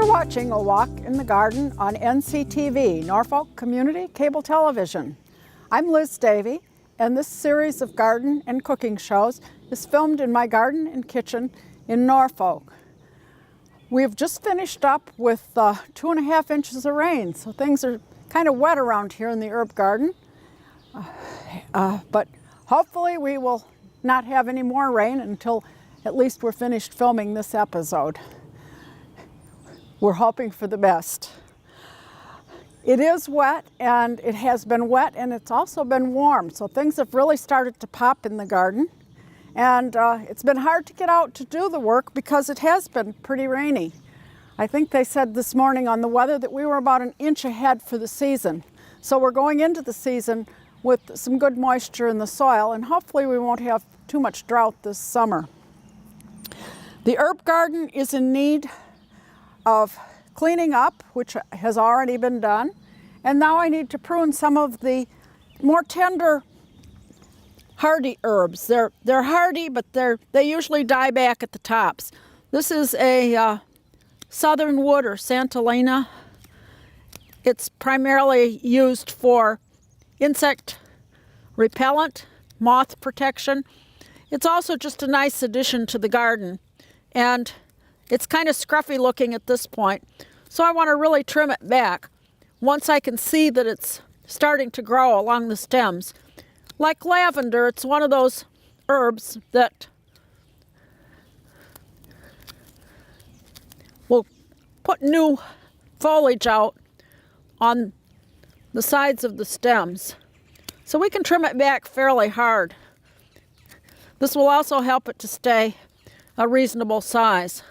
Watching A Walk in the Garden on NCTV, Norfolk Community Cable Television. I'm Liz Davey, and this series of garden and cooking shows is filmed in my garden and kitchen in Norfolk. We've just finished up with 2.5 inches of rain, so things are kind of wet around here in the herb garden. But hopefully we will not have any more rain until at least we're finished filming this episode. We're hoping for the best. It is wet, and it has been wet, and it's also been warm, so things have really started to pop in the garden. And it's been hard to get out to do the work because it has been pretty rainy. I think they said this morning on the weather that we were about an inch ahead for the season. So we're going into the season with some good moisture in the soil, and hopefully we won't have too much drought this summer. The herb garden is in need of cleaning up, which has already been done, and now I need to prune some of the more tender hardy herbs. They're hardy, but they usually die back at the tops. This is a southern wood, or Santolina. It's primarily used for insect repellent, moth protection. It's also just a nice addition to the garden, and it's kind of scruffy looking at this point, so I want to really trim it back once I can see that it's starting to grow along the stems. Like lavender, it's one of those herbs that will put new foliage out on the sides of the stems, so we can trim it back fairly hard. This will also help it to stay a reasonable size.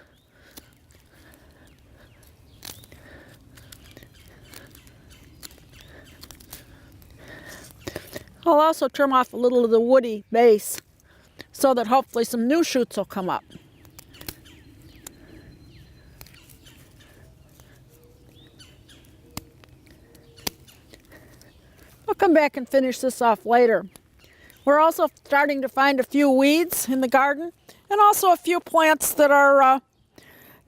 I'll also trim off a little of the woody base so that hopefully some new shoots will come up. I'll come back and finish this off later. We're also starting to find a few weeds in the garden, and also a few plants that are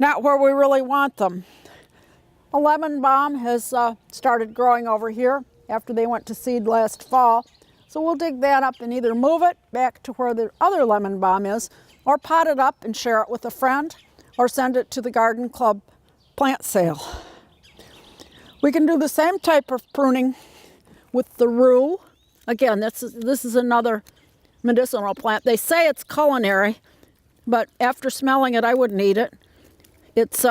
not where we really want them. A lemon balm has started growing over here after they went to seed last fall. So we'll dig that up and either move it back to where the other lemon balm is, or pot it up and share it with a friend, or send it to the garden club plant sale. We can do the same type of pruning with the rue. Again, this is another medicinal plant. They say it's culinary, but after smelling it, I wouldn't eat it. It's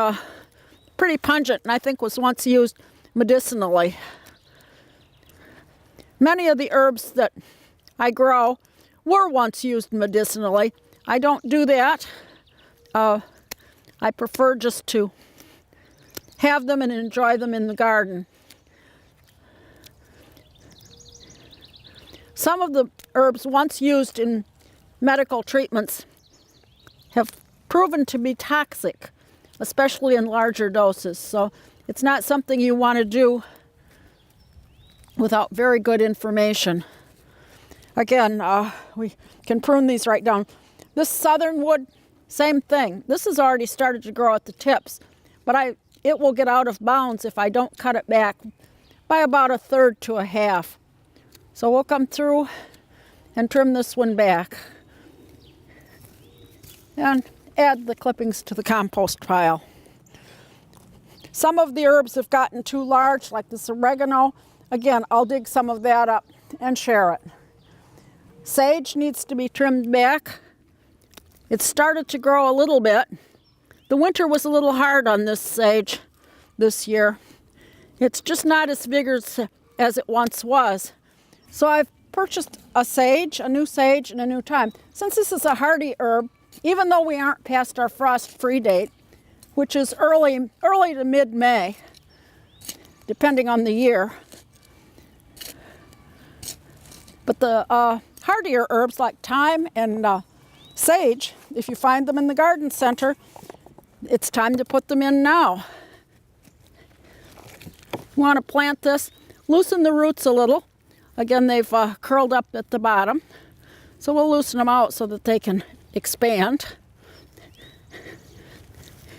pretty pungent, and I think was once used medicinally. Many of the herbs that I grow were once used medicinally. I don't do that. I prefer just to have them and enjoy them in the garden. Some of the herbs once used in medical treatments have proven to be toxic, especially in larger doses. So it's not something you want to do without very good information. Again, we can prune these right down. This southern wood, same thing. This has already started to grow at the tips, but it will get out of bounds if I don't cut it back by about 1/3 to 1/2. So we'll come through and trim this one back and add the clippings to the compost pile. Some of the herbs have gotten too large, like this oregano. Again, I'll dig some of that up and share it. Sage needs to be trimmed back. It started to grow a little bit. The winter was a little hard on this sage this year. It's just not as vigorous as it once was. So I've purchased a new sage, and a new thyme. Since this is a hardy herb, even though we aren't past our frost-free date, which is early to mid-May, depending on the year. But the hardier herbs like thyme and sage, if you find them in the garden center, it's time to put them in now. You want to plant this, loosen the roots a little. Again, they've curled up at the bottom. So we'll loosen them out so that they can expand.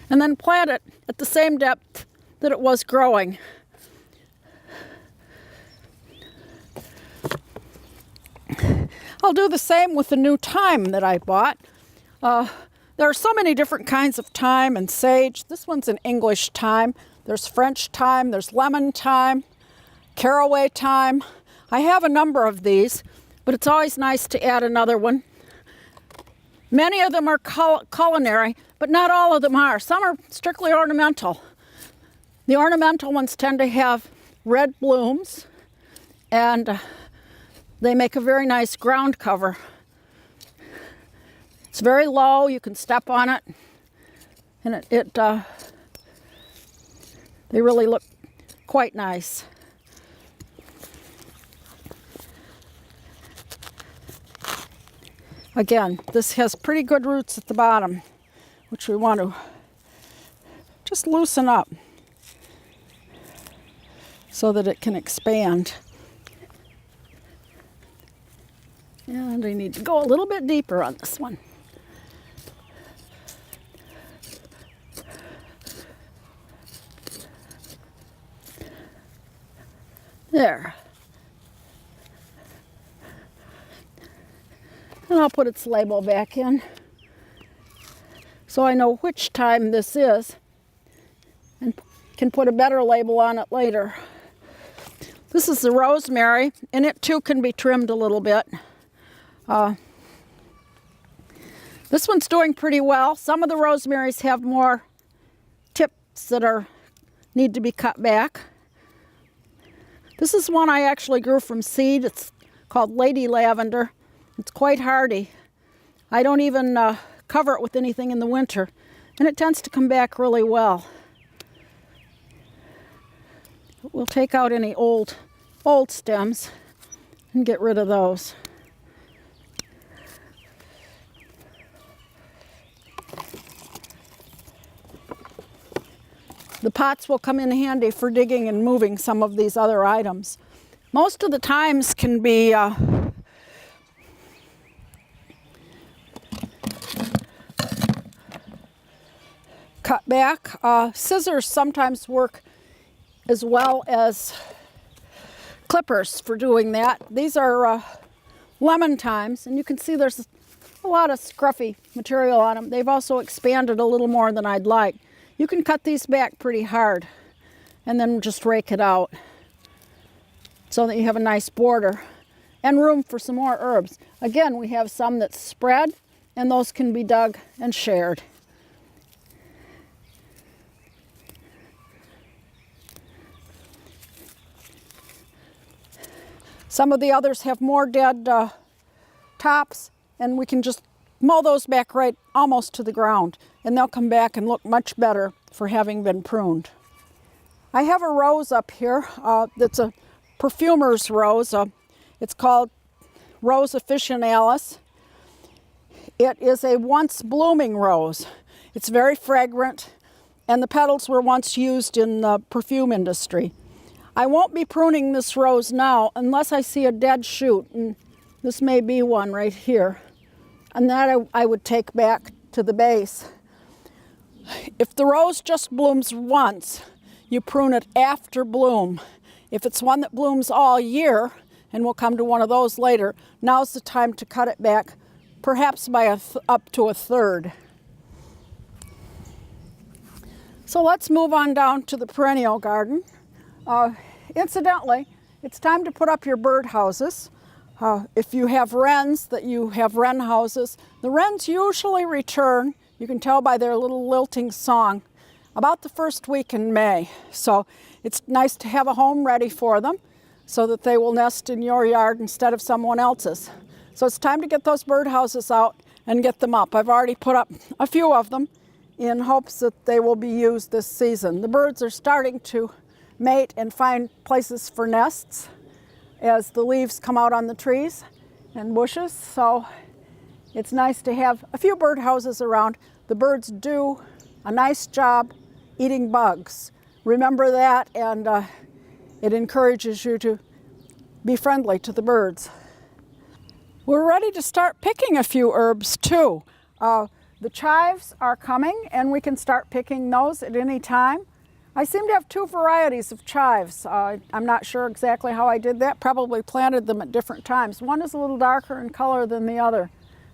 And then plant it at the same depth that it was growing. I'll do the same with the new thyme that I bought. There are so many different kinds of thyme and sage. This one's an English thyme. There's French thyme, there's lemon thyme, caraway thyme. I have a number of these, but it's always nice to add another one. Many of them are culinary, but not all of them are. Some are strictly ornamental. The ornamental ones tend to have red blooms, and they make a very nice ground cover. It's very low, you can step on it, and they really look quite nice. Again, this has pretty good roots at the bottom, which we want to just loosen up so that it can expand. And I need to go a little bit deeper on this one. There. And I'll put its label back in so I know which thyme this is and can put a better label on it later. This is the rosemary, and it too can be trimmed a little bit. This one's doing pretty well. Some of the rosemaries have more tips that need to be cut back. This is one I actually grew from seed. It's called Lady Lavender. It's quite hardy. I don't even cover it with anything in the winter, and it tends to come back really well. We'll take out any old stems and get rid of those. The pots will come in handy for digging and moving some of these other items. Most of the thymes can be cut back. Scissors sometimes work as well as clippers for doing that. These are lemon thymes, and you can see there's a lot of scruffy material on them. They've also expanded a little more than I'd like. You can cut these back pretty hard and then just rake it out so that you have a nice border and room for some more herbs. Again, we have some that's spread, and those can be dug and shared. Some of the others have more dead tops, and we can just mow those back right almost to the ground, and they'll come back and look much better for having been pruned. I have a rose up here that's a perfumer's rose. It's called Rose officinalis. It is a once blooming rose. It's very fragrant, and the petals were once used in the perfume industry. I won't be pruning this rose now unless I see a dead shoot, and this may be one right here. And that I would take back to the base. If the rose just blooms once, you prune it after bloom. If it's one that blooms all year, and we'll come to one of those later, now's the time to cut it back, perhaps by up to a third. So let's move on down to the perennial garden. Incidentally, it's time to put up your bird houses. If you have wrens, that you have wren houses. The wrens usually return, you can tell by their little lilting song, about the first week in May. So it's nice to have a home ready for them so that they will nest in your yard instead of someone else's. So it's time to get those bird houses out and get them up. I've already put up a few of them in hopes that they will be used this season. The birds are starting to mate and find places for nests as the leaves come out on the trees and bushes. So it's nice to have a few bird houses around. The birds do a nice job eating bugs. Remember that, and it encourages you to be friendly to the birds. We're ready to start picking a few herbs too. The chives are coming, and we can start picking those at any time. I seem to have 2 varieties of chives. I'm not sure exactly how I did that. Probably planted them at different times. One is a little darker in color than the other.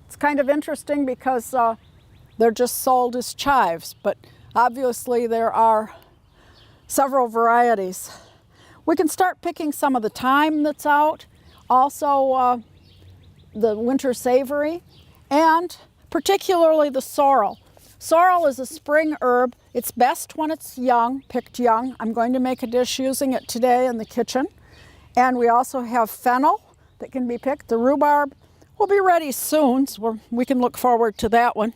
It's kind of interesting because they're just sold as chives, but obviously there are several varieties. We can start picking some of the thyme that's out, also the winter savory, and particularly the sorrel. Sorrel is a spring herb. It's best when it's young, picked young. I'm going to make a dish using it today in the kitchen. And we also have fennel that can be picked. The rhubarb will be ready soon, so we can look forward to that one.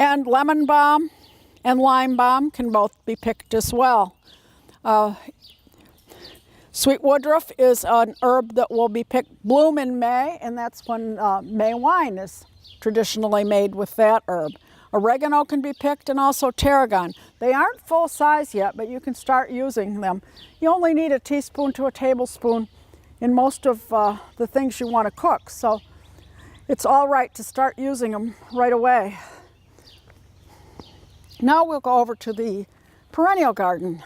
And lemon balm and lime balm can both be picked as well. Sweet woodruff is an herb that will be picked bloom in May, and that's when May wine is traditionally made with that herb. Oregano can be picked, and also tarragon. They aren't full size yet, but you can start using them. You only need a teaspoon to a tablespoon in most of the things you want to cook, so it's all right to start using them right away. Now we'll go over to the perennial garden.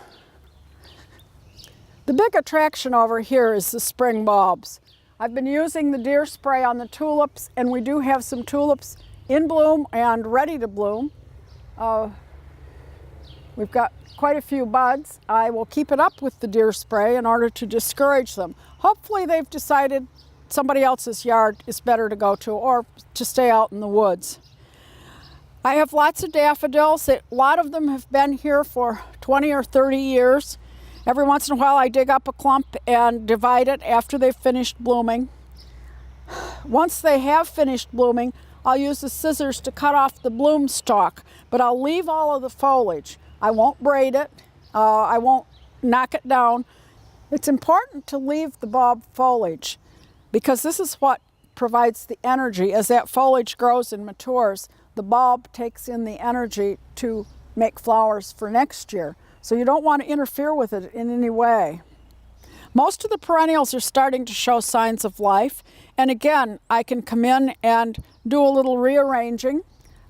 The big attraction over here is the spring bulbs. I've been using the deer spray on the tulips, and we do have some tulips in bloom and ready to bloom. We've got quite a few buds. I will keep it up with the deer spray in order to discourage them. Hopefully they've decided somebody else's yard is better to go to, or to stay out in the woods. I have lots of daffodils. A lot of them have been here for 20 or 30 years. Every once in a while I dig up a clump and divide it after they've finished blooming. Once they have finished blooming, I'll use the scissors to cut off the bloom stalk, but I'll leave all of the foliage. I won't braid it. I won't knock it down. It's important to leave the bulb foliage because this is what provides the energy. As that foliage grows and matures, the bulb takes in the energy to make flowers for next year. So you don't want to interfere with it in any way. Most of the perennials are starting to show signs of life. And again, I can come in and do a little rearranging.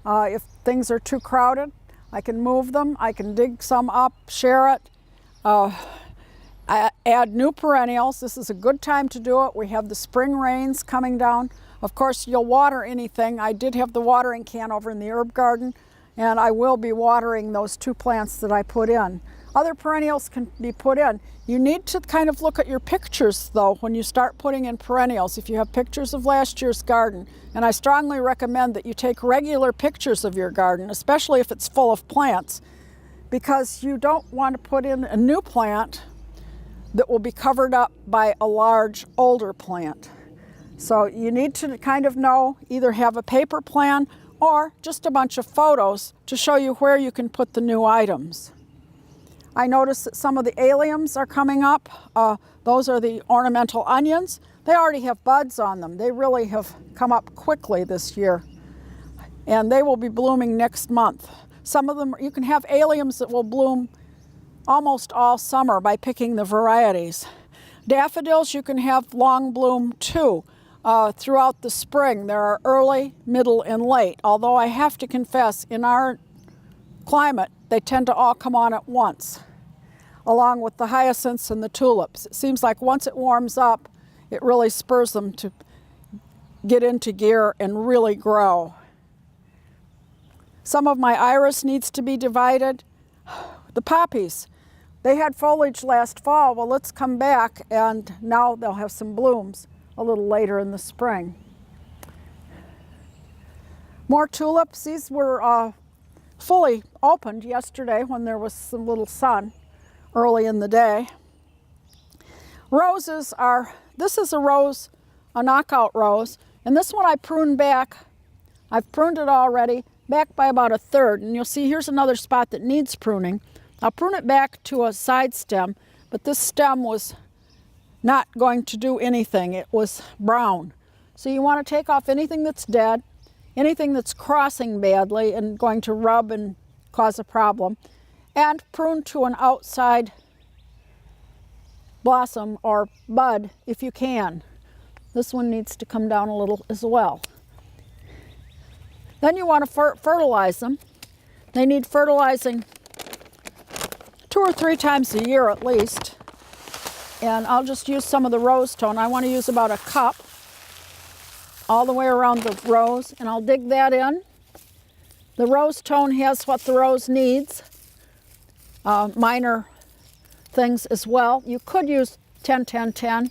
If things are too crowded, I can move them. I can dig some up, share it. I add new perennials. This is a good time to do it. We have the spring rains coming down. Of course, you'll water anything. I did have the watering can over in the herb garden, and I will be watering those 2 plants that I put in. Other perennials can be put in. You need to kind of look at your pictures though when you start putting in perennials. If you have pictures of last year's garden, and I strongly recommend that you take regular pictures of your garden, especially if it's full of plants, because you don't want to put in a new plant that will be covered up by a large older plant. So you need to kind of know, either have a paper plan or just a bunch of photos to show you where you can put the new items. I noticed that some of the alliums are coming up. Those are the ornamental onions. They already have buds on them. They really have come up quickly this year. And they will be blooming next month. Some of them, you can have alliums that will bloom almost all summer by picking the varieties. Daffodils you can have long bloom too. Throughout the spring, there are early, middle, and late. Although I have to confess, in our climate, they tend to all come on at once, along with the hyacinths and the tulips. It seems like once it warms up, it really spurs them to get into gear and really grow. Some of my iris needs to be divided. The poppies, they had foliage last fall. Well, let's come back, and now they'll have some blooms a little later in the spring. More tulips. These were fully opened yesterday when there was some little sun early in the day. Roses are, this is a rose, a knockout rose, and this one I pruned back. I've pruned it already, back by about 1/3, and you'll see here's another spot that needs pruning. I'll prune it back to a side stem, but this stem was not going to do anything. It was brown. So you want to take off anything that's dead, anything that's crossing badly and going to rub and cause a problem. And prune to an outside blossom or bud if you can. This one needs to come down a little as well. Then you want to fertilize them. They need fertilizing 2 or 3 times a year at least. And I'll just use some of the rose tone. I want to use about a cup all the way around the rose, and I'll dig that in. The rose tone has what the rose needs, minor things as well. You could use 10-10-10.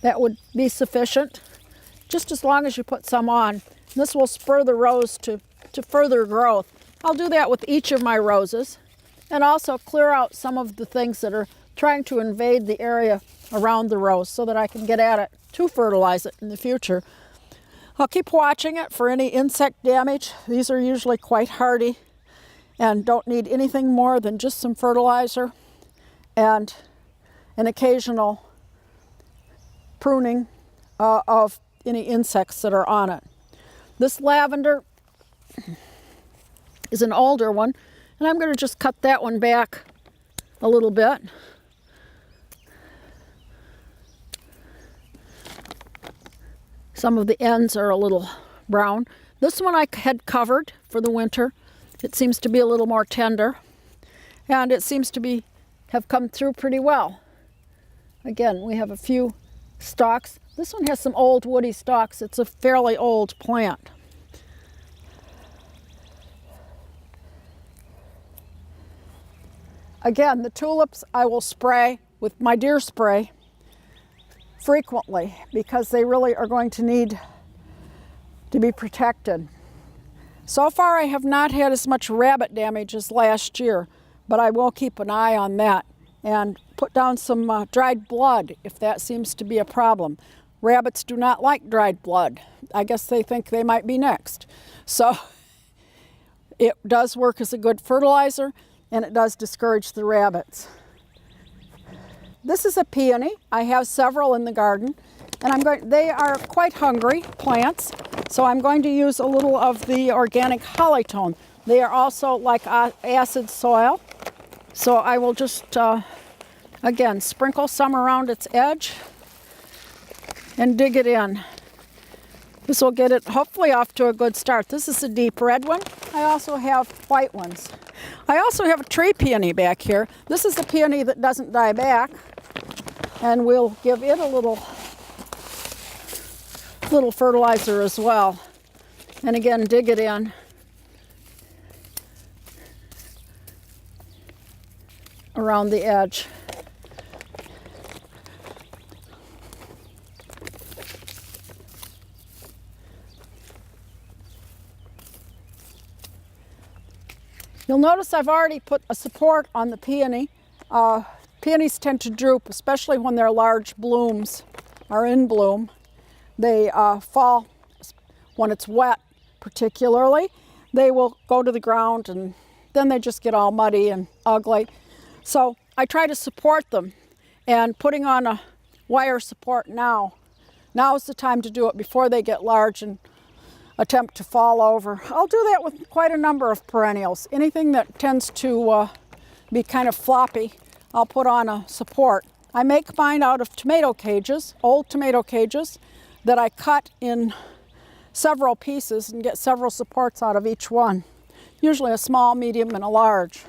That would be sufficient, just as long as you put some on. This will spur the rose to further growth. I'll do that with each of my roses, and also clear out some of the things that are trying to invade the area around the rose so that I can get at it to fertilize it in the future. I'll keep watching it for any insect damage. These are usually quite hardy and don't need anything more than just some fertilizer and an occasional pruning of any insects that are on it. This lavender is an older one, and I'm going to just cut that one back a little bit. Some of the ends are a little brown. This one I had covered for the winter. It seems to be a little more tender, and it seems to have come through pretty well. Again, we have a few stalks. This one has some old woody stalks. It's a fairly old plant. Again, the tulips I will spray with my deer spray frequently because they really are going to need to be protected. So far I have not had as much rabbit damage as last year, but I will keep an eye on that and put down some dried blood if that seems to be a problem. Rabbits do not like dried blood. I guess they think they might be next. So it does work as a good fertilizer, and it does discourage the rabbits. This is a peony. I have several in the garden, and they are quite hungry plants, so I'm going to use a little of the organic holly-tone. They are also like acid soil, so I will just, again, sprinkle some around its edge and dig it in. This will get it hopefully off to a good start. This is a deep red one. I also have white ones. I also have a tree peony back here. This is a peony that doesn't die back, and we'll give it a little fertilizer as well. And again, dig it in. Around the edge. You'll notice I've already put a support on the peony. Peonies tend to droop, especially when their large blooms are in bloom. They fall when it's wet, particularly. They will go to the ground, and then they just get all muddy and ugly. So I try to support them, and putting on a wire support now is the time to do it before they get large and attempt to fall over. I'll do that with quite a number of perennials. Anything that tends to be kind of floppy, I'll put on a support. I make mine out of tomato cages, old tomato cages, that I cut in several pieces and get several supports out of each one. Usually a small, medium, and a large.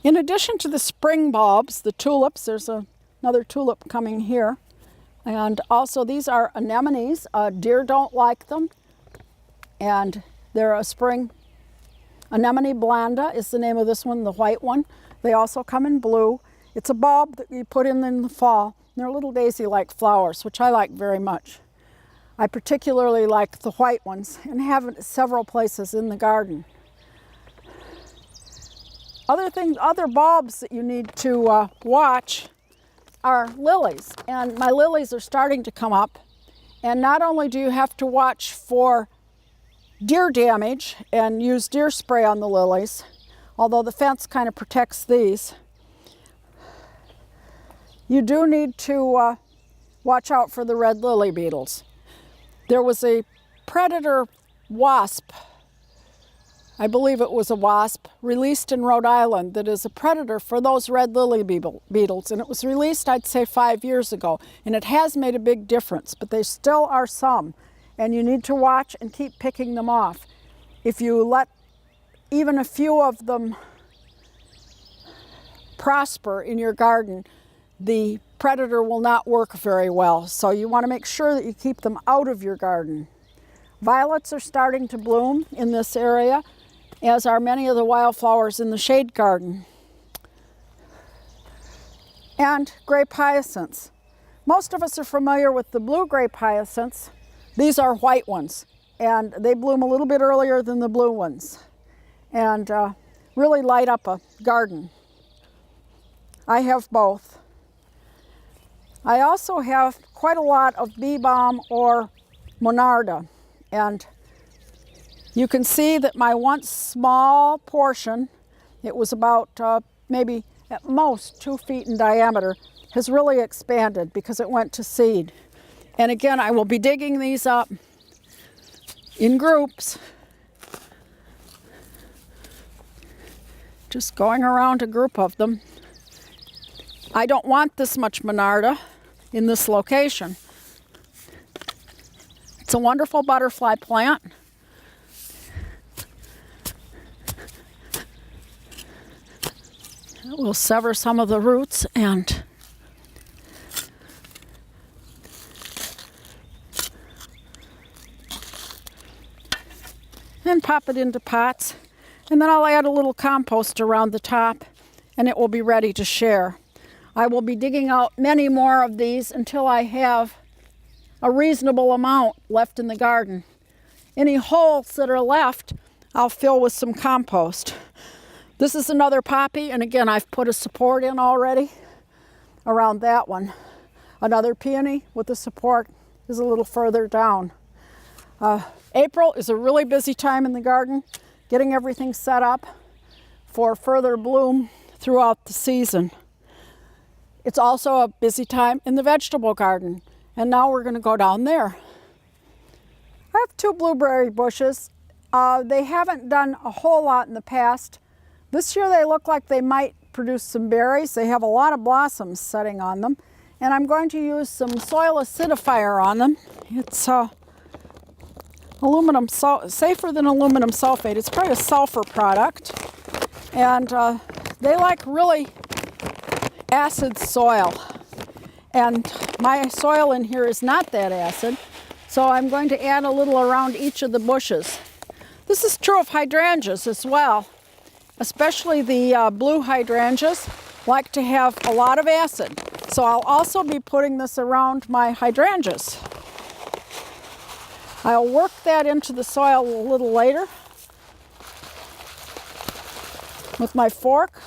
In addition to the spring bulbs, the tulips, there's another tulip coming here. And also these are anemones. Deer don't like them. And they're a spring. Anemone blanda is the name of this one, the white one. They also come in blue. It's a bulb that you put in the fall. They're little daisy-like flowers, which I like very much. I particularly like the white ones and have it several places in the garden. Other bulbs that you need to watch are lilies, and my lilies are starting to come up. And not only do you have to watch for deer damage and use deer spray on the lilies, although the fence kind of protects these, you do need to watch out for the red lily beetles. There was a predator wasp I believe it was a wasp, released in Rhode Island that is a predator for those red lily beetles. And it was released, I'd say, 5 years ago. And it has made a big difference, but there still are some. And you need to watch and keep picking them off. If you let even a few of them prosper in your garden, the predator will not work very well. So you want to make sure that you keep them out of your garden. Violets are starting to bloom in this area, as are many of the wildflowers in the shade garden. And grape hyacinths. Most of us are familiar with the blue grape hyacinths. These are white ones, and they bloom a little bit earlier than the blue ones, and really light up a garden. I have both. I also have quite a lot of bee balm or monarda, and you can see that my once small portion, it was about maybe at most 2 feet in diameter, has really expanded because it went to seed. And again, I will be digging these up in groups, just going around a group of them. I don't want this much monarda in this location. It's a wonderful butterfly plant. We'll sever some of the roots and pop it into pots. And then I'll add a little compost around the top and it will be ready to share. I will be digging out many more of these until I have a reasonable amount left in the garden. Any holes that are left, I'll fill with some compost. This is another poppy, and again, I've put a support in already around that one. Another peony with the support is a little further down. April is a really busy time in the garden, getting everything set up for further bloom throughout the season. It's also a busy time in the vegetable garden, and now we're going to go down there. I have 2 blueberry bushes. They haven't done a whole lot in the past. This year they look like they might produce some berries. They have a lot of blossoms setting on them. And I'm going to use some soil acidifier on them. It's safer than aluminum sulfate. It's probably a sulfur product. And they like really acid soil. And my soil in here is not that acid. So I'm going to add a little around each of the bushes. This is true of hydrangeas as well. Especially the blue hydrangeas like to have a lot of acid. So I'll also be putting this around my hydrangeas. I'll work that into the soil a little later with my fork.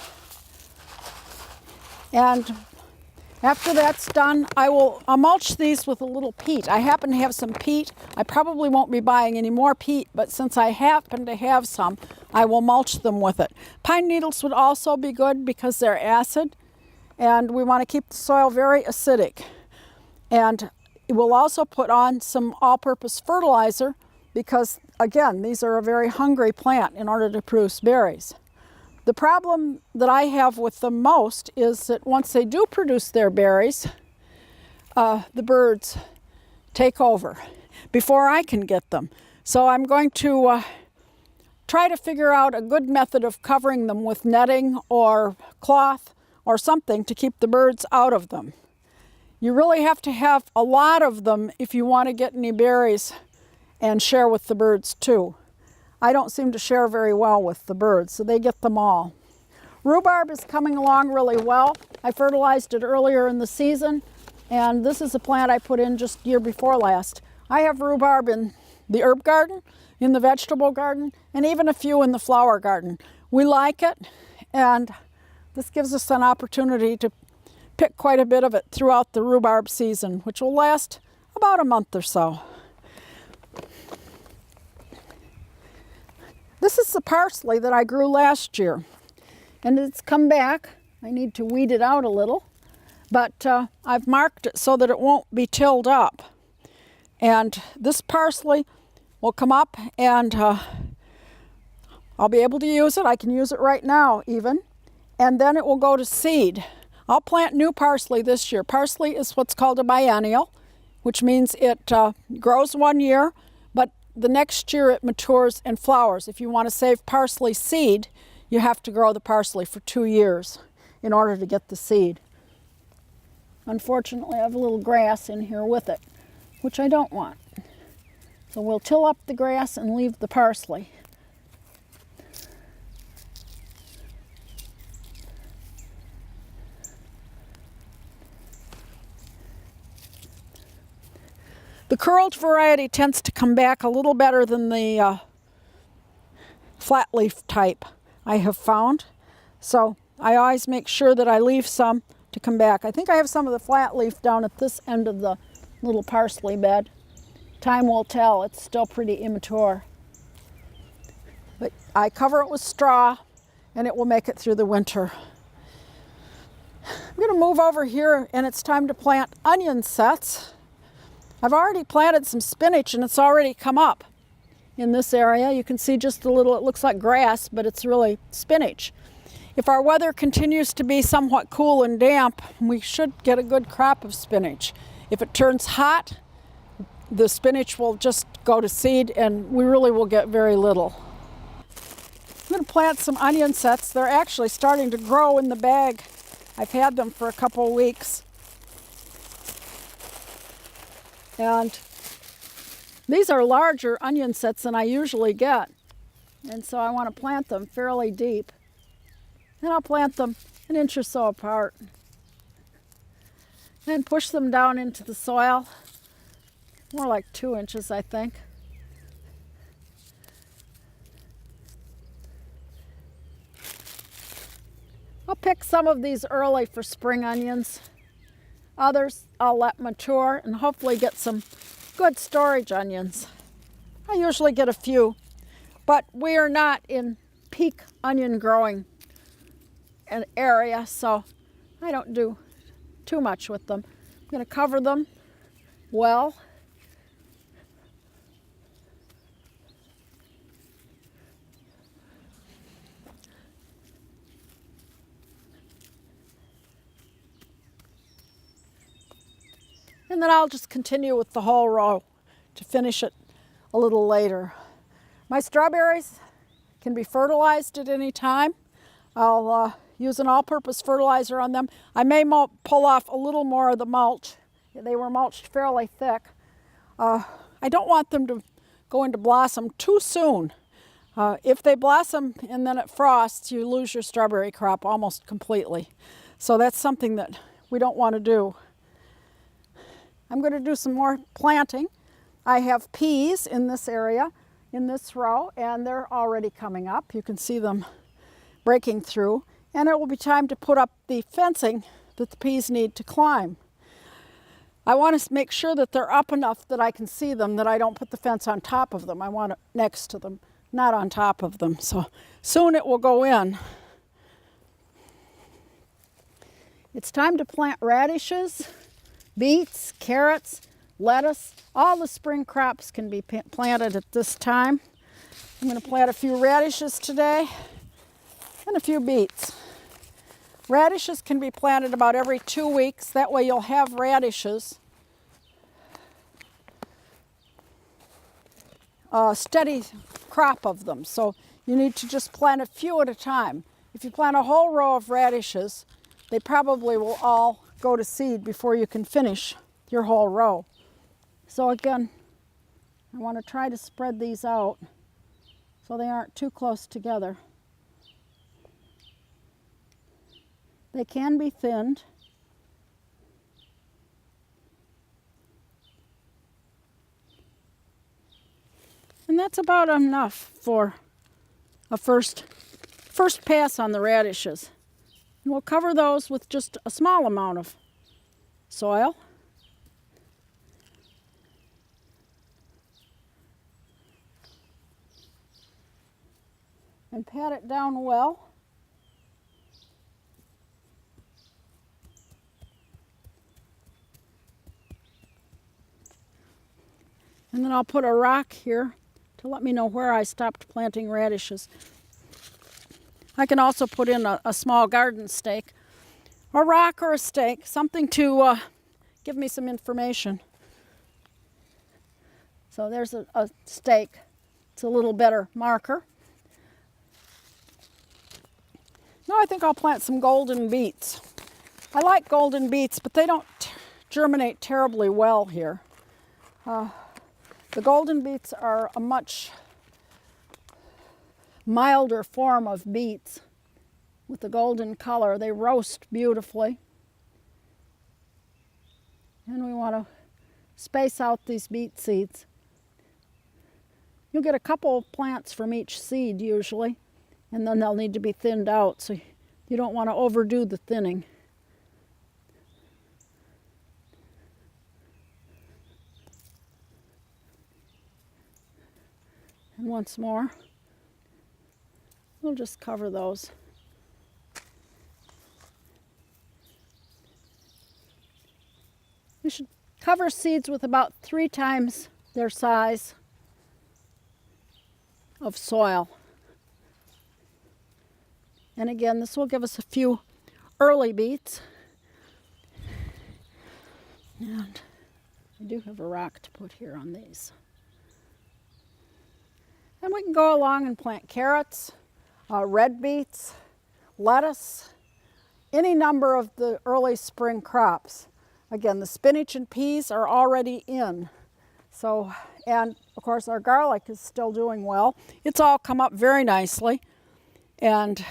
And after that's done, I'll mulch these with a little peat. I happen to have some peat. I probably won't be buying any more peat, but since I happen to have some, I will mulch them with it. Pine needles would also be good because they're acid, and we want to keep the soil very acidic. And we'll also put on some all-purpose fertilizer because, again, these are a very hungry plant in order to produce berries. The problem that I have with them most is that once they do produce their berries, the birds take over before I can get them. So I'm going to try to figure out a good method of covering them with netting or cloth or something to keep the birds out of them. You really have to have a lot of them if you want to get any berries and share with the birds too. I don't seem to share very well with the birds, so they get them all. Rhubarb is coming along really well. I fertilized it earlier in the season, and this is a plant I put in just year before last. I have rhubarb in the herb garden, in the vegetable garden, and even a few in the flower garden. We like it, and this gives us an opportunity to pick quite a bit of it throughout the rhubarb season, which will last about a month or so. This is the parsley that I grew last year, and it's come back. I need to weed it out a little, but I've marked it so that it won't be tilled up. And this parsley will come up, and I'll be able to use it. I can use it right now even. And then it will go to seed. I'll plant new parsley this year. Parsley is what's called a biennial, which means it grows 1 year, but the next year it matures and flowers. If you want to save parsley seed, you have to grow the parsley for 2 years in order to get the seed. Unfortunately, I have a little grass in here with it, which I don't want. So we'll till up the grass and leave the parsley. The curled variety tends to come back a little better than the flat leaf type, I have found. So I always make sure that I leave some to come back. I think I have some of the flat leaf down at this end of the little parsley bed. Time will tell, it's still pretty immature. But I cover it with straw and it will make it through the winter. I'm going to move over here and it's time to plant onion sets. I've already planted some spinach and it's already come up in this area. You can see just a little, it looks like grass, but it's really spinach. If our weather continues to be somewhat cool and damp, we should get a good crop of spinach. If it turns hot, the spinach will just go to seed and we really will get very little. I'm going to plant some onion sets. They're actually starting to grow in the bag. I've had them for a couple of weeks. And these are larger onion sets than I usually get. And so I want to plant them fairly deep. And I'll plant them 1 inch or so apart. And push them down into the soil. More like 2 inches, I think. I'll pick some of these early for spring onions. Others I'll let mature and hopefully get some good storage onions. I usually get a few, but we are not in peak onion growing area, so I don't do too much with them. I'm going to cover them well. And then I'll just continue with the whole row to finish it a little later. My strawberries can be fertilized at any time. I'll use an all-purpose fertilizer on them. I may pull off a little more of the mulch. They were mulched fairly thick. I don't want them to go into blossom too soon. If they blossom and then it frosts, you lose your strawberry crop almost completely. So that's something that we don't want to do. I'm going to do some more planting. I have peas in this area, in this row, and they're already coming up. You can see them breaking through. And it will be time to put up the fencing that the peas need to climb. I want to make sure that they're up enough that I can see them, that I don't put the fence on top of them. I want it next to them, not on top of them. So soon it will go in. It's time to plant radishes, beets, carrots, lettuce. All the spring crops can be planted at this time. I'm going to plant a few radishes today and a few beets. Radishes can be planted about every 2 weeks. That way you'll have radishes. A steady crop of them. So you need to just plant a few at a time. If you plant a whole row of radishes, they probably will all go to seed before you can finish your whole row. So again, I want to try to spread these out so they aren't too close together. They can be thinned. And that's about enough for a first pass on the radishes. And we'll cover those with just a small amount of soil. And pat it down well. And then I'll put a rock here to let me know where I stopped planting radishes. I can also put in a small garden stake, a rock or a stake, something to give me some information. So there's a stake. It's a little better marker. Now I think I'll plant some golden beets. I like golden beets, but they don't germinate terribly well here. The golden beets are a much milder form of beets with the golden color. They roast beautifully. And we want to space out these beet seeds. You'll get a couple plants from each seed usually, and then they'll need to be thinned out, so you don't want to overdo the thinning. And once more, we'll just cover those. You should cover seeds with about 3 times their size of soil. And again, this will give us a few early beets. And I do have a rock to put here on these. And we can go along and plant carrots, red beets, lettuce, any number of the early spring crops. Again, the spinach and peas are already in. So, and of course our garlic is still doing well. It's all come up very nicely and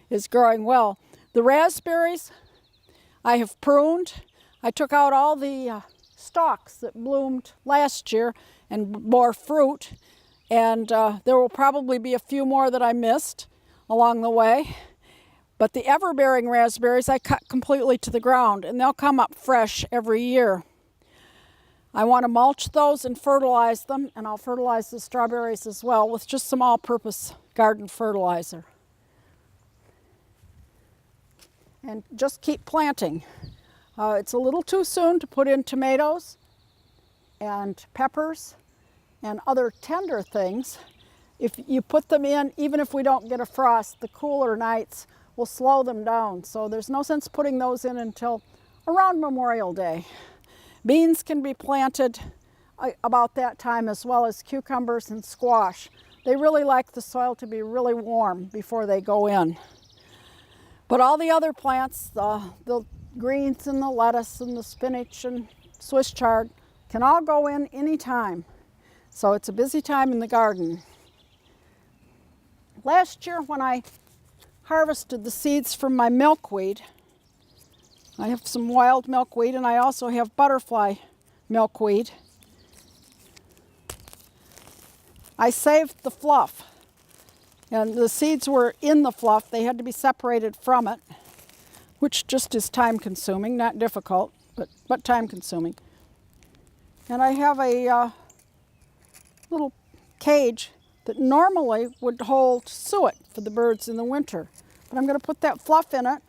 is growing well. The raspberries I have pruned. I took out all the stalks that bloomed last year and bore fruit. And there will probably be a few more that I missed along the way. But the ever-bearing raspberries I cut completely to the ground, and they'll come up fresh every year. I want to mulch those and fertilize them, and I'll fertilize the strawberries as well with just some all-purpose garden fertilizer. And just keep planting. It's a little too soon to put in tomatoes and peppers and other tender things. If you put them in, even if we don't get a frost, the cooler nights will slow them down. So there's no sense putting those in until around Memorial Day. Beans can be planted about that time, as well as cucumbers and squash. They really like the soil to be really warm before they go in. But all the other plants, the greens and the lettuce and the spinach and Swiss chard, can all go in anytime. So it's a busy time in the garden. Last year when I harvested the seeds from my milkweed, I have some wild milkweed and I also have butterfly milkweed. I saved the fluff, and the seeds were in the fluff. They had to be separated from it, which just is time consuming, not difficult, but time consuming. And I have a little cage that normally would hold suet for the birds in the winter. But I'm going to put that fluff in it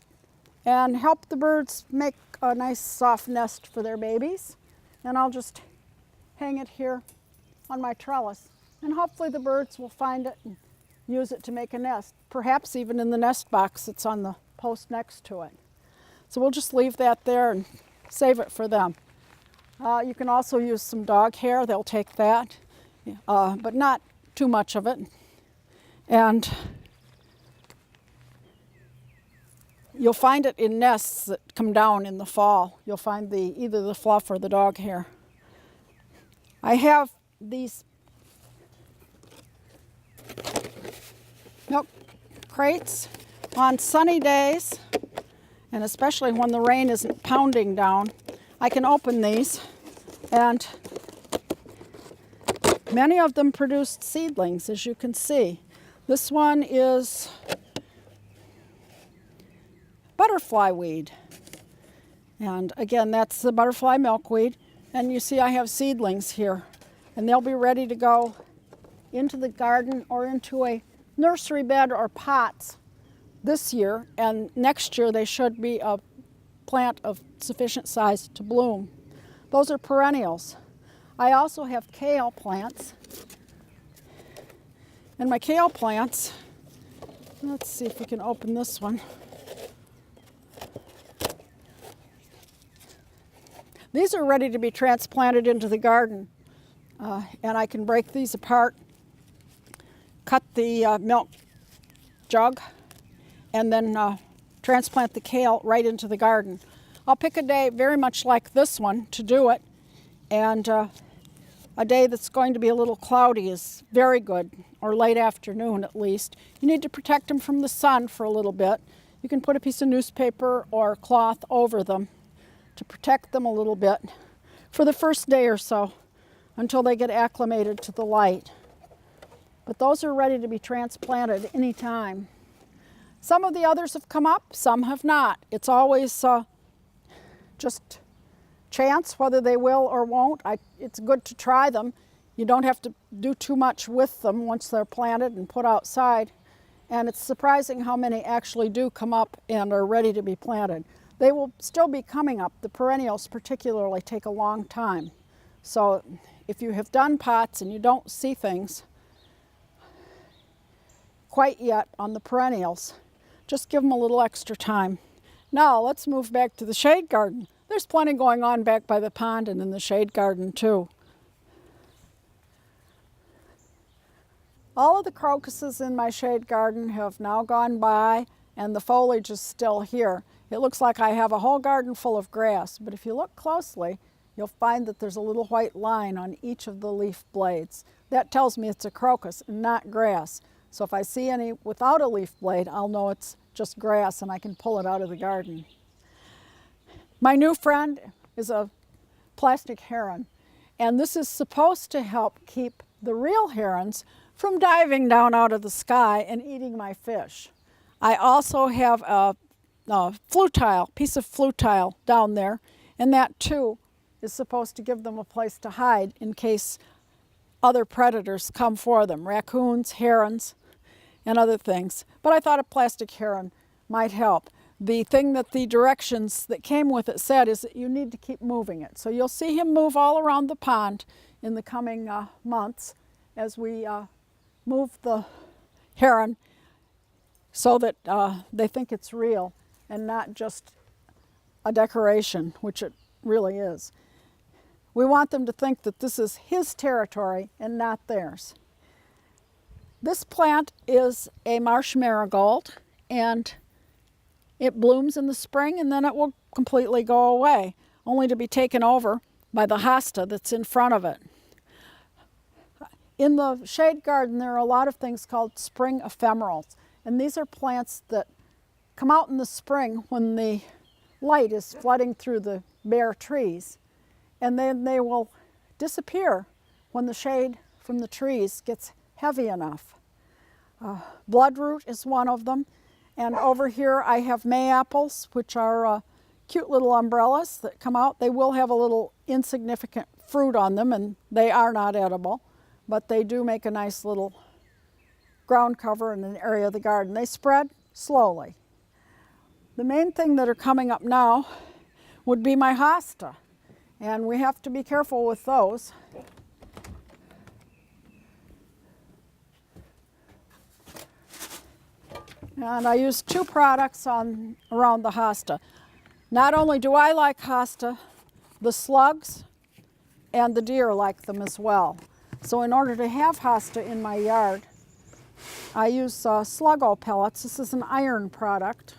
and help the birds make a nice soft nest for their babies. And I'll just hang it here on my trellis. And hopefully the birds will find it and use it to make a nest, perhaps even in the nest box that's on the post next to it. So we'll just leave that there and save it for them. You can also use some dog hair. They'll take that. But not too much of it. And you'll find it in nests that come down in the fall. You'll find either the fluff or the dog hair. I have these milk crates on sunny days, and especially when the rain isn't pounding down. I can open these, and many of them produced seedlings, as you can see. This one is butterfly weed. And again, that's the butterfly milkweed. And you see I have seedlings here. And they'll be ready to go into the garden or into a nursery bed or pots this year. And next year they should be a plant of sufficient size to bloom. Those are perennials. I also have kale plants. And my kale plants, Let's see if we can open this one. These are ready to be transplanted into the garden. And I can break these apart, cut the milk jug, and then transplant the kale right into the garden. I'll pick a day very much like this one to do it, and a day that's going to be a little cloudy is very good, or late afternoon at least. You need to protect them from the sun for a little bit. You can put a piece of newspaper or cloth over them to protect them a little bit for the first day or so until they get acclimated to the light. But those are ready to be transplanted anytime. Some of the others have come up, some have not. It's always just chance whether they will or won't. It's good to try them. You don't have to do too much with them once they're planted and put outside. And it's surprising how many actually do come up and are ready to be planted. They will still be coming up. The perennials particularly take a long time. So if you have done pots and you don't see things quite yet on the perennials, just give them a little extra time. Now let's move back to the shade garden. There's plenty going on back by the pond and in the shade garden too. All of the crocuses in my shade garden have now gone by and the foliage is still here. It looks like I have a whole garden full of grass, but if you look closely, you'll find that there's a little white line on each of the leaf blades. That tells me it's a crocus and not grass. So if I see any without a leaf blade, I'll know it's just grass and I can pull it out of the garden. My new friend is a plastic heron, and this is supposed to help keep the real herons from diving down out of the sky and eating my fish. I also have a piece of flute tile down there, and that too is supposed to give them a place to hide in case other predators come for them, raccoons, herons, and other things. But I thought a plastic heron might help. The thing that the directions that came with it said is that you need to keep moving it. So you'll see him move all around the pond in the coming months as we move the heron so that they think it's real and not just a decoration, which it really is. We want them to think that this is his territory and not theirs. This plant is a marsh marigold, and it blooms in the spring and then it will completely go away, only to be taken over by the hosta that's in front of it. In the shade garden, there are a lot of things called spring ephemerals, and these are plants that come out in the spring when the light is flooding through the bare trees, and then they will disappear when the shade from the trees gets heavy enough. Bloodroot is one of them, and over here I have mayapples, which are cute little umbrellas that come out. They will have a little insignificant fruit on them, and they are not edible, but they do make a nice little ground cover in an area of the garden. They spread slowly. The main thing that are coming up now would be my hosta, and we have to be careful with those. And I use two products around the hosta. Not only do I like hosta, the slugs and the deer like them as well. So in order to have hosta in my yard, I use sluggo pellets. This is an iron product.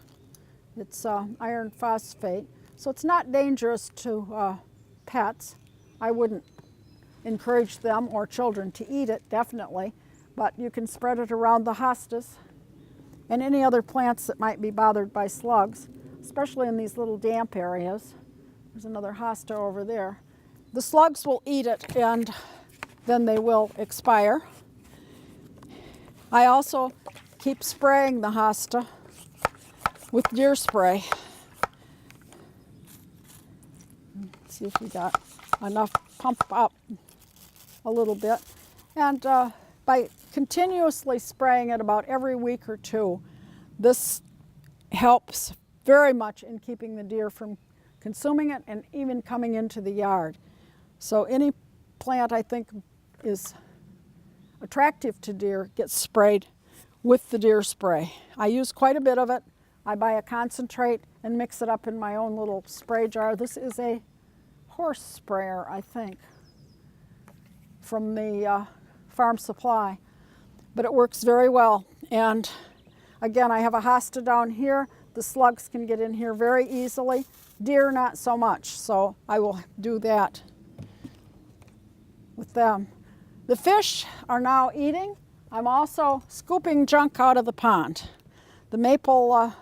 It's iron phosphate. So it's not dangerous to pets. I wouldn't encourage them or children to eat it, definitely. But you can spread it around the hostas and any other plants that might be bothered by slugs, especially in these little damp areas. There's another hosta over there. The slugs will eat it and then they will expire. I also keep spraying the hosta with deer spray. Let's see if we got enough pump up a little bit. And by continuously spraying it about every week or two, this helps very much in keeping the deer from consuming it and even coming into the yard. So any plant I think is attractive to deer gets sprayed with the deer spray. I use quite a bit of it. I buy a concentrate and mix it up in my own little spray jar. This is a horse sprayer, I think, from the farm supply, but it works very well. And again, I have a hosta down here. The slugs can get in here very easily. Deer, not so much, so I will do that with them. The fish are now eating. I'm also scooping junk out of the pond. The maple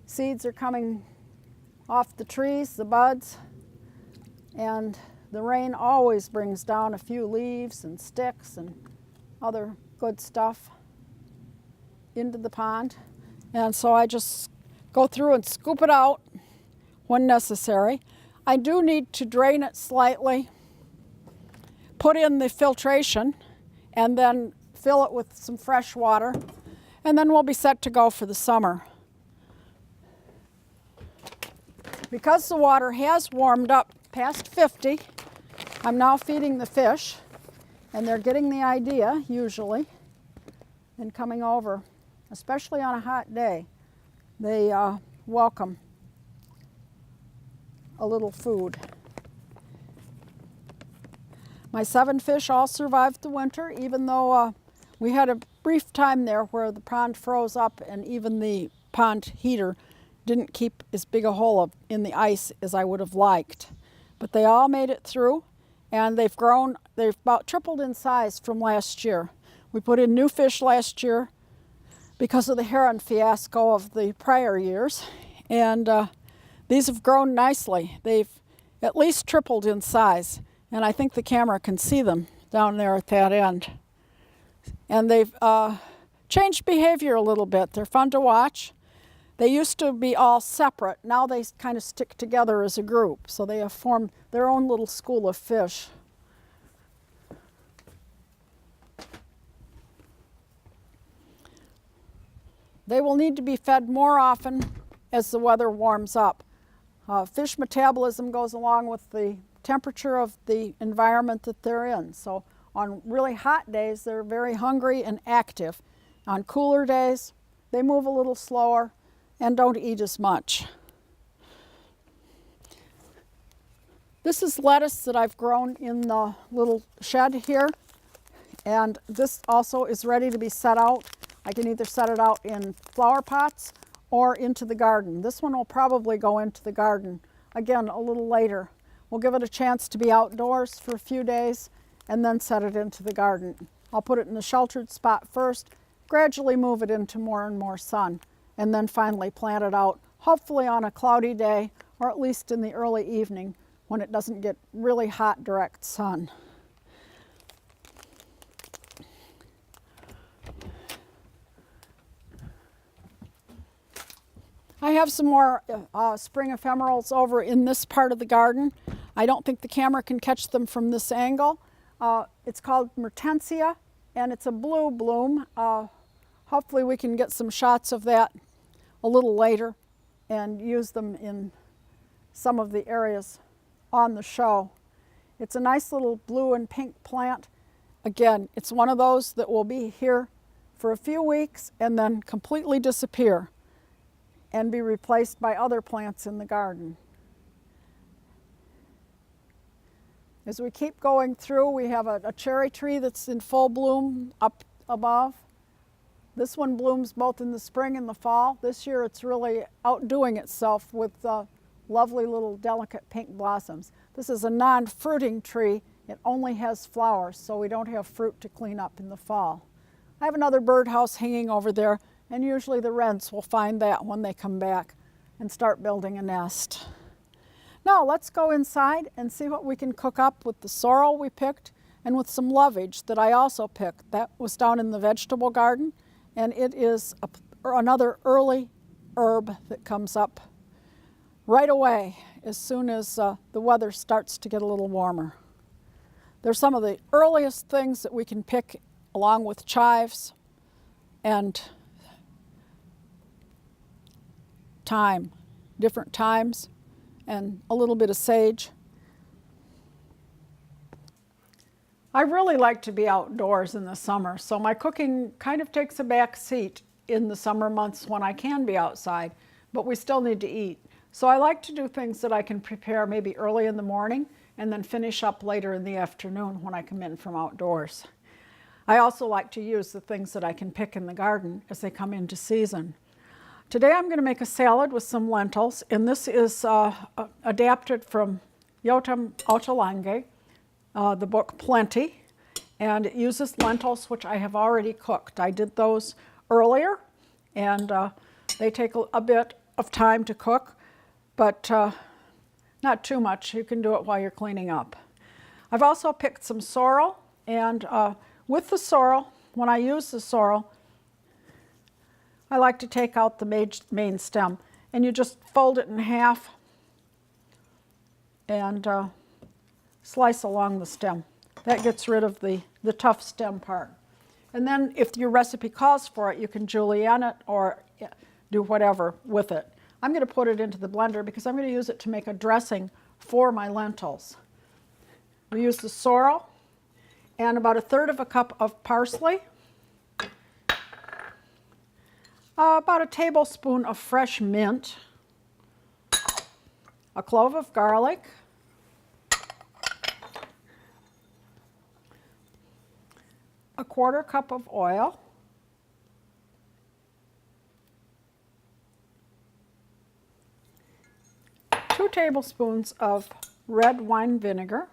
seeds are coming off the trees, the buds, and the rain always brings down a few leaves and sticks and other good stuff into the pond. And so I just go through and scoop it out when necessary. I do need to drain it slightly, put in the filtration, and then fill it with some fresh water, and then we'll be set to go for the summer. Because the water has warmed up past 50, I'm now feeding the fish, and they're getting the idea, usually, and coming over, especially on a hot day. They welcome a little food. My 7 fish all survived the winter, even though we had a brief time there where the pond froze up and even the pond heater didn't keep as big a hole in the ice as I would have liked. But they all made it through, and they've grown. They've about tripled in size from last year. We put in new fish last year because of the heron fiasco of the prior years, and these have grown nicely. They've at least tripled in size, and I think the camera can see them down there at that end. And they've changed behavior a little bit. They're fun to watch. They used to be all separate. Now they kind of stick together as a group, so they have formed their own little school of fish. They will need to be fed more often as the weather warms up. Fish metabolism goes along with the temperature of the environment that they're in. So on really hot days, they're very hungry and active. On cooler days, they move a little slower and don't eat as much. This is lettuce that I've grown in the little shed here, and this also is ready to be set out. I can either set it out in flower pots or into the garden. This one will probably go into the garden, again, a little later. We'll give it a chance to be outdoors for a few days and then set it into the garden. I'll put it in the sheltered spot first, gradually move it into more and more sun, and then finally plant it out, hopefully on a cloudy day, or at least in the early evening when it doesn't get really hot direct sun. I have some more spring ephemerals over in this part of the garden. I don't think the camera can catch them from this angle. It's called Mertensia, and it's a blue bloom. Hopefully we can get some shots of that a little later and use them in some of the areas on the show. It's a nice little blue and pink plant. Again, it's one of those that will be here for a few weeks and then completely disappear and be replaced by other plants in the garden. As we keep going through, we have a cherry tree that's in full bloom up above. This one blooms both in the spring and the fall. This year it's really outdoing itself with lovely little delicate pink blossoms. This is a non-fruiting tree. It only has flowers, so we don't have fruit to clean up in the fall. I have another birdhouse hanging over there, and usually the wrens will find that when they come back and start building a nest. Now let's go inside and see what we can cook up with the sorrel we picked and with some lovage that I also picked. That was down in the vegetable garden, and it is another early herb that comes up right away as soon as the weather starts to get a little warmer. They're some of the earliest things that we can pick, along with chives and thyme, different thymes, and a little bit of sage. I really like to be outdoors in the summer, so my cooking kind of takes a back seat in the summer months when I can be outside, but we still need to eat. So I like to do things that I can prepare maybe early in the morning and then finish up later in the afternoon when I come in from outdoors. I also like to use the things that I can pick in the garden as they come into season. Today I'm going to make a salad with some lentils, and this is adapted from Yotam Ottolenghi, the book Plenty, and it uses lentils which I have already cooked. I did those earlier, and they take a bit of time to cook, but not too much. You can do it while you're cleaning up. I've also picked some sorrel, and with the sorrel, when I use the sorrel, I like to take out the main stem, and you just fold it in half and slice along the stem. That gets rid of the tough stem part. And then if your recipe calls for it, you can julienne it or do whatever with it. I'm going to put it into the blender because I'm going to use it to make a dressing for my lentils. We use the sorrel and about 1/3 cup of parsley, about a tablespoon of fresh mint, a clove of garlic, a 1/4 cup of oil, two tablespoons of red wine vinegar,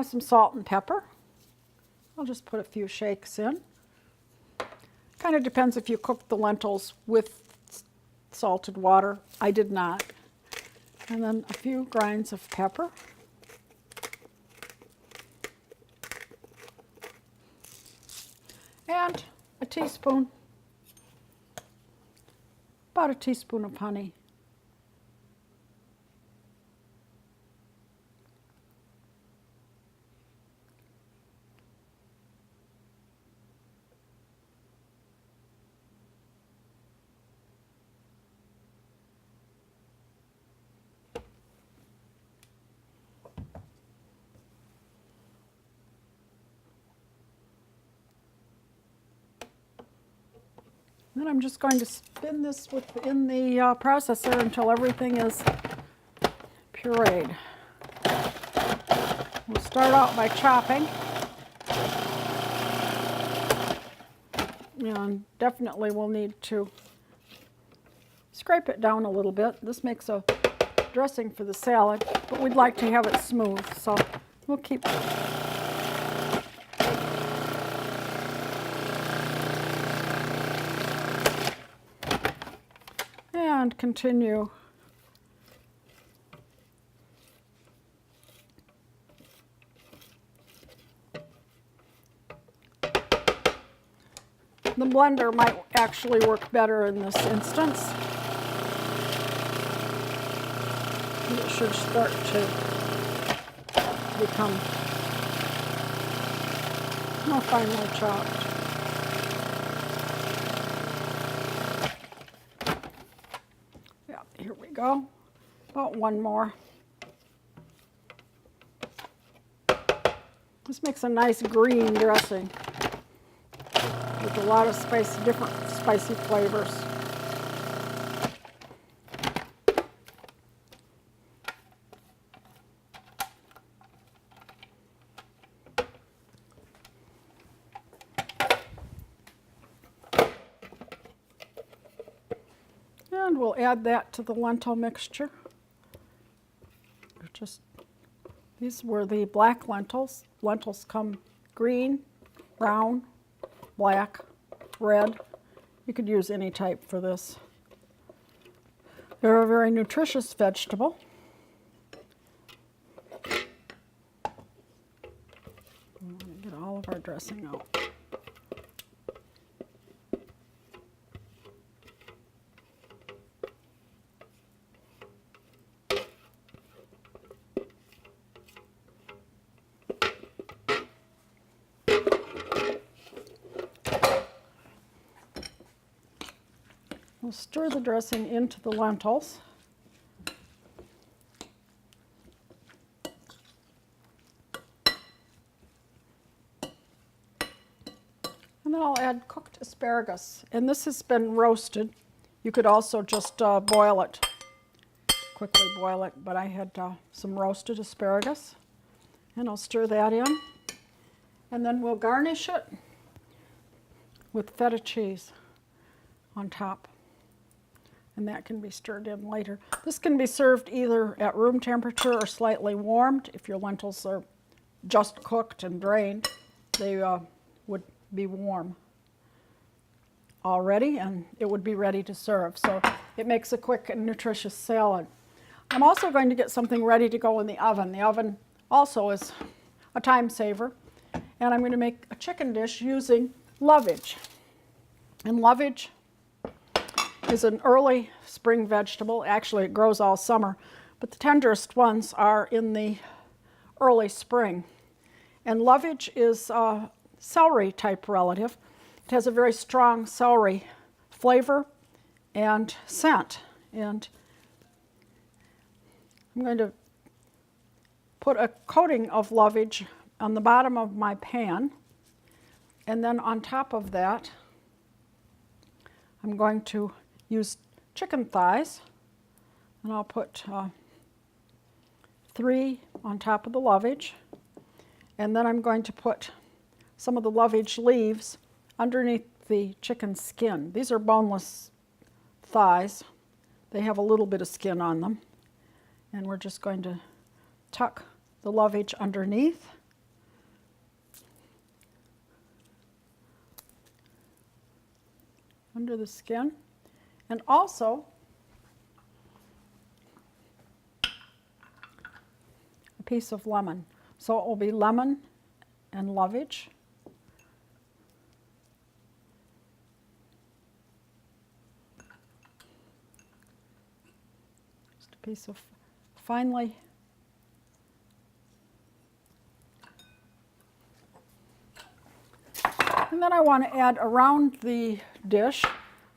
some salt and pepper. I'll just put a few shakes in. Kind of depends if you cook the lentils with salted water. I did not. And then a few grinds of pepper. And a teaspoon, about a teaspoon of honey. Then I'm just going to spin this within the processor until everything is pureed. We'll start out by chopping. And definitely we'll need to scrape it down a little bit. This makes a dressing for the salad, but we'd like to have it smooth, so we'll keep and continue. The blender might actually work better in this instance. It should start to become more finely chopped. Yeah, here we go. About one more. This makes a nice green dressing with a lot of different spicy flavors. And we'll add that to the lentil mixture. These were the black lentils. Lentils come green, brown, black, red. You could use any type for this. They're a very nutritious vegetable. We want to get all of our dressing out. We'll stir the dressing into the lentils. And then I'll add cooked asparagus. And this has been roasted. You could also just boil it, quickly boil it, but I had some roasted asparagus. And I'll stir that in. And then we'll garnish it with feta cheese on top. And that can be stirred in later. This can be served either at room temperature or slightly warmed. If your lentils are just cooked and drained, they would be warm already, and it would be ready to serve. So it makes a quick and nutritious salad. I'm also going to get something ready to go in the oven. The oven also is a time saver. And I'm going to make a chicken dish using lovage. And lovage is an early spring vegetable. Actually, it grows all summer, but the tenderest ones are in the early spring. And lovage is a celery type relative. It has a very strong celery flavor and scent. And I'm going to put a coating of lovage on the bottom of my pan, and then on top of that I'm going to use chicken thighs, and I'll put 3 on top of the lovage, and then I'm going to put some of the lovage leaves underneath the chicken skin. These are boneless thighs. They have a little bit of skin on them, and we're just going to tuck the lovage underneath. Under the skin, and also a piece of lemon. So it will be lemon and lovage. Just a piece of finely and then I want to add around the dish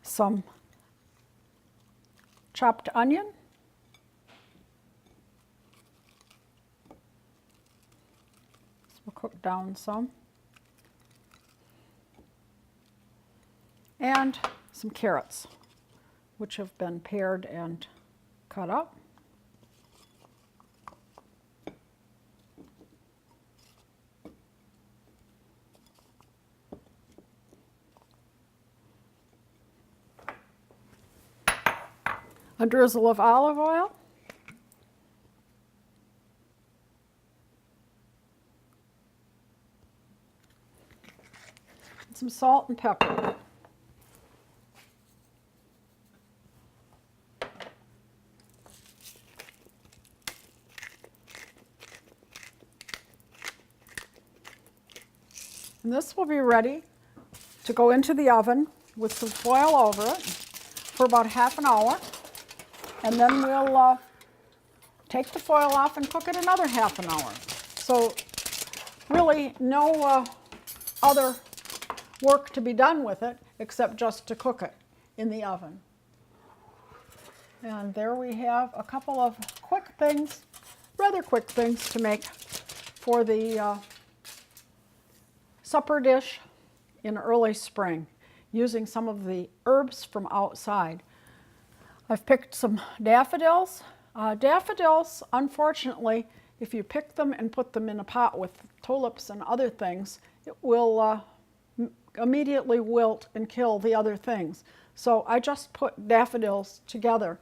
some chopped onion, this will cook down some, and some carrots, which have been pared and cut up. A drizzle of olive oil, and some salt and pepper. And this will be ready to go into the oven with some foil over it for about half an hour. And then we'll take the foil off and cook it another half an hour. So really no other work to be done with it except just to cook it in the oven. And there we have a couple of quick things, rather quick things to make for the supper dish in early spring, using some of the herbs from outside. I've picked some daffodils. Daffodils, unfortunately, if you pick them and put them in a pot with tulips and other things, it will immediately wilt and kill the other things. So I just put daffodils together.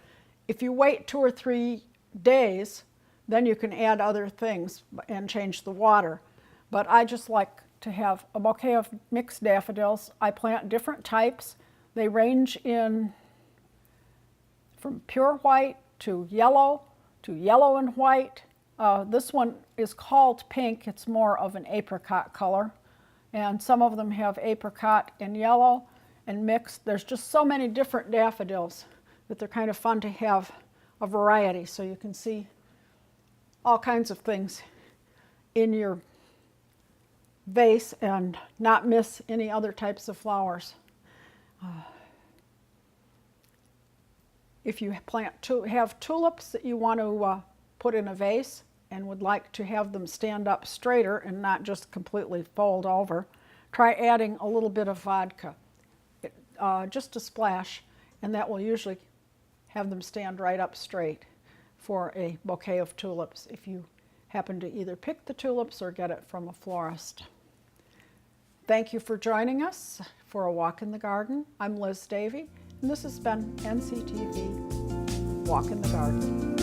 If you wait 2 or 3 days, then you can add other things and change the water. But I just like to have a bouquet of mixed daffodils. I plant different types. They range in from pure white to yellow and white. This one is called pink. It's more of an apricot color. And some of them have apricot and yellow and mixed. There's just so many different daffodils that they're kind of fun to have a variety, so you can see all kinds of things in your vase and not miss any other types of flowers. If you have tulips that you want to put in a vase and would like to have them stand up straighter and not just completely fold over, try adding a little bit of vodka, just a splash, and that will usually have them stand right up straight for a bouquet of tulips if you happen to either pick the tulips or get it from a florist. Thank you for joining us for a walk in the garden. I'm Liz Davey, and this has been NCTV Walk in the Garden.